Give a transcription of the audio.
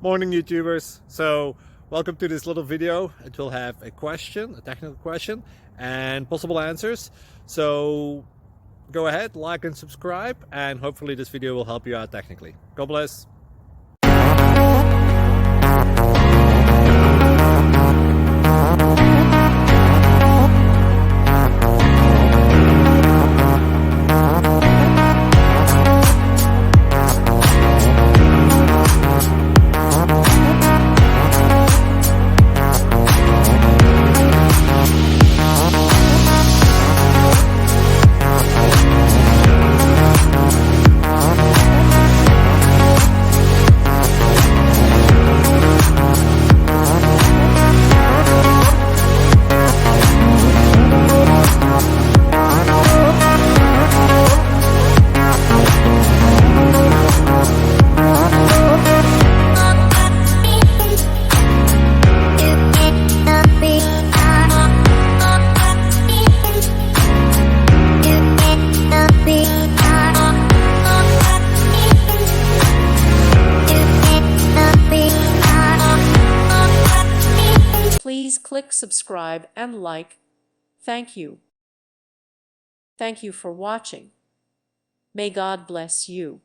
Morning YouTubers. So welcome to this little video. It will have a question, a technical question, and possible answers. So go ahead, like and subscribe, and hopefully this video will help you out technically. God bless. Please click subscribe and like. Thank you. Thank you for watching. May God bless you.